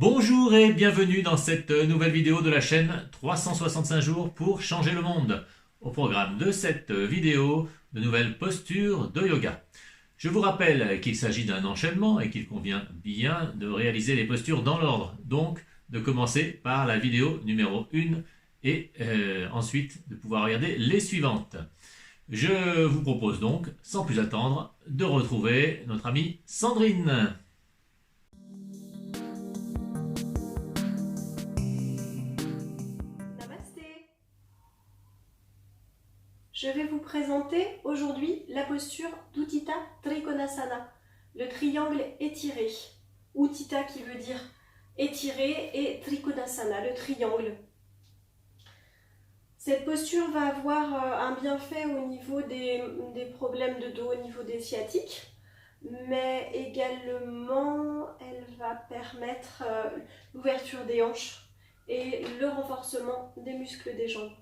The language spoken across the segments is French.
Bonjour et bienvenue dans cette nouvelle vidéo de la chaîne 365 jours pour changer le monde. Au programme de cette vidéo, de nouvelles postures de yoga. Je vous rappelle qu'il s'agit d'un enchaînement et qu'il convient bien de réaliser les postures dans l'ordre. Donc de commencer par la vidéo numéro 1 et ensuite de pouvoir regarder les suivantes. Je vous propose donc, sans plus attendre, de retrouver notre amie Sandrine. Namasté. Je vais vous présenter aujourd'hui la posture d'Uttita Trikonasana, le triangle étiré. Uttita qui veut dire étiré et Trikonasana, le triangle. Cette posture va avoir un bienfait au niveau des problèmes de dos, au niveau des sciatiques, mais également elle va permettre l'ouverture des hanches et le renforcement des muscles des jambes.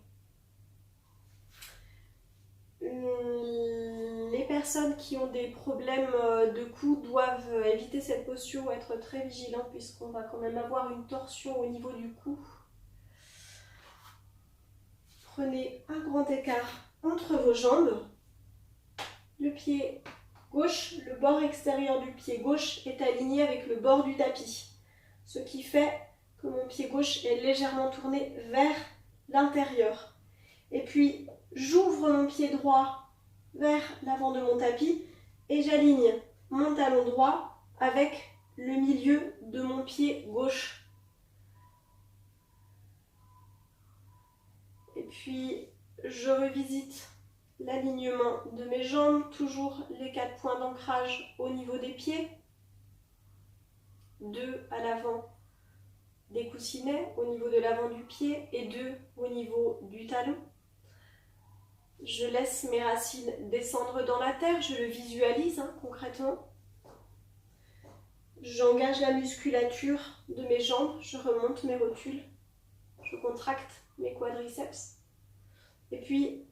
Les personnes qui ont des problèmes de cou doivent éviter cette posture ou être très vigilants puisqu'on va quand même avoir une torsion au niveau du cou. Prenez un grand écart entre vos jambes. Le pied gauche, le bord extérieur du pied gauche est aligné avec le bord du tapis, ce qui fait que mon pied gauche est légèrement tourné vers l'intérieur. Et puis, j'ouvre mon pied droit vers l'avant de mon tapis et j'aligne mon talon droit avec le milieu de mon pied gauche. Et puis, je revisite l'alignement de mes jambes, toujours les 4 points d'ancrage au niveau des pieds, 2 à l'avant des coussinets au niveau de l'avant du pied et 2 au niveau du talon. Je laisse mes racines descendre dans la terre, je le visualise concrètement. J'engage la musculature de mes jambes, je remonte mes rotules, je contracte mes quadriceps. Et puis,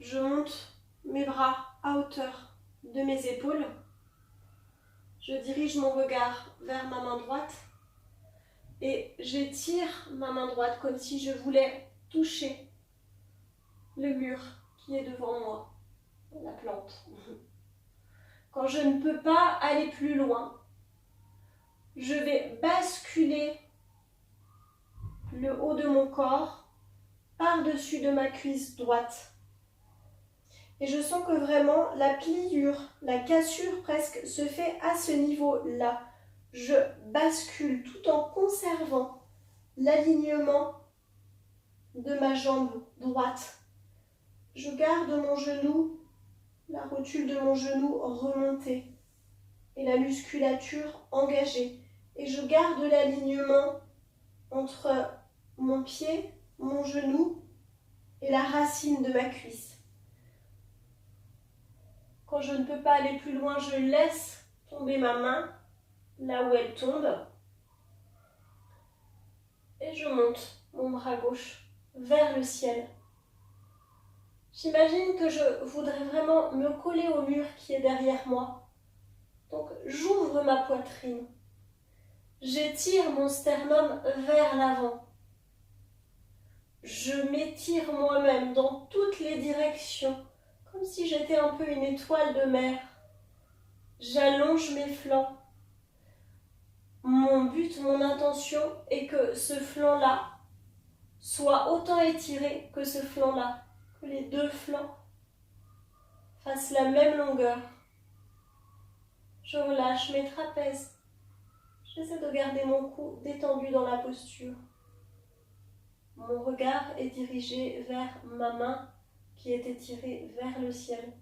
je monte mes bras à hauteur de mes épaules. Je dirige mon regard vers ma main droite et j'étire ma main droite comme si je voulais toucher le mur qui est devant moi, la plante. Quand je ne peux pas aller plus loin, je vais basculer le haut de mon corps par-dessus de ma cuisse droite. Et je sens que vraiment la pliure, la cassure presque se fait à ce niveau-là. Je bascule tout en conservant l'alignement de ma jambe droite. Je garde mon genou, la rotule de mon genou remontée et la musculature engagée. Et je garde l'alignement entre mon pied, mon genou et la racine de ma cuisse. Quand je ne peux pas aller plus loin, je laisse tomber ma main là où elle tombe et je monte mon bras gauche vers le ciel. J'imagine que je voudrais vraiment me coller au mur qui est derrière moi. Donc j'ouvre ma poitrine. J'étire mon sternum vers l'avant. Je m'étire moi-même dans toutes les directions, comme si j'étais un peu une étoile de mer. J'allonge mes flancs. Mon but, mon intention est que ce flanc-là soit autant étiré que ce flanc-là, que les deux flancs fassent la même longueur. Je relâche mes trapèzes. J'essaie de garder mon cou détendu dans la posture. Mon regard est dirigé vers ma main qui est étirée vers le ciel.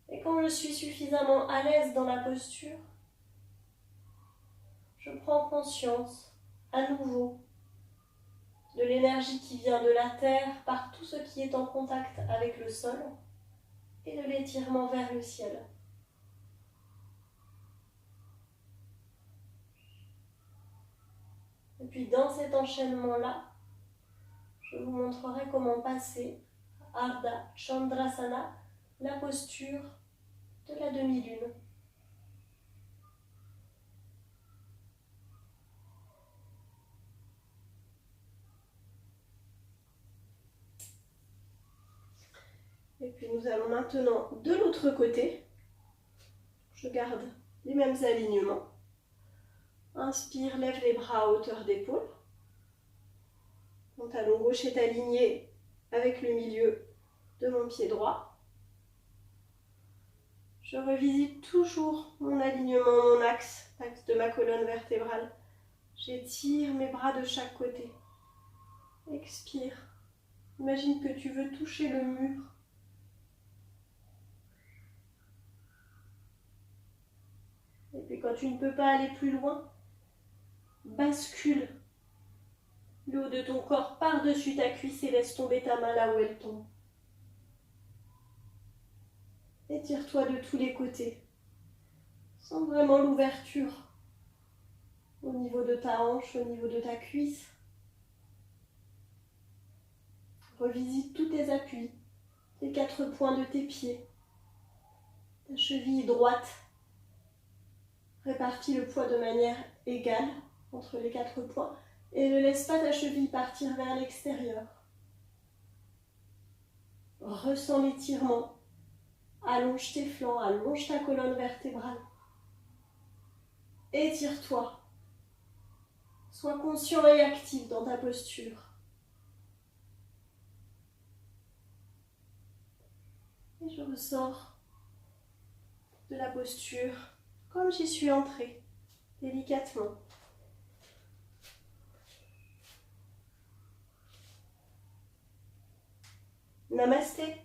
Et quand je suis suffisamment à l'aise dans la posture, je prends conscience à nouveau de l'énergie qui vient de la terre par tout ce qui est en contact avec le sol et de l'étirement vers le ciel. Et puis dans cet enchaînement-là, je vous montrerai comment passer à Ardha Chandrasana, la posture de la demi-lune. Et puis nous allons maintenant de l'autre côté. Je garde les mêmes alignements. Inspire, lève les bras à hauteur d'épaule. Mon talon gauche est aligné avec le milieu de mon pied droit. Je revisite toujours mon alignement, mon axe de ma colonne vertébrale. J'étire mes bras de chaque côté. Expire. Imagine que tu veux toucher le mur. Et puis quand tu ne peux pas aller plus loin, bascule le haut de ton corps par-dessus ta cuisse et laisse tomber ta main là où elle tombe. Étire-toi de tous les côtés. Sens vraiment l'ouverture au niveau de ta hanche, au niveau de ta cuisse. Revisite tous tes appuis, les 4 points de tes pieds. Ta cheville droite. Répartis le poids de manière égale entre les 4 points et ne laisse pas ta cheville partir vers l'extérieur. Ressens l'étirement. Allonge tes flancs, allonge ta colonne vertébrale. Étire-toi. Sois conscient et actif dans ta posture. Et je ressors de la posture comme j'y suis entrée, délicatement. Namasté.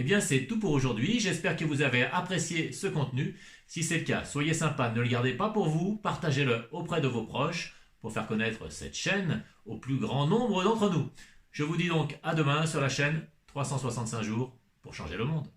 bien, c'est tout pour aujourd'hui. J'espère que vous avez apprécié ce contenu. Si c'est le cas, soyez sympa, ne le gardez pas pour vous, partagez-le auprès de vos proches pour faire connaître cette chaîne au plus grand nombre d'entre nous. Je vous dis donc à demain sur la chaîne 365 jours pour changer le monde.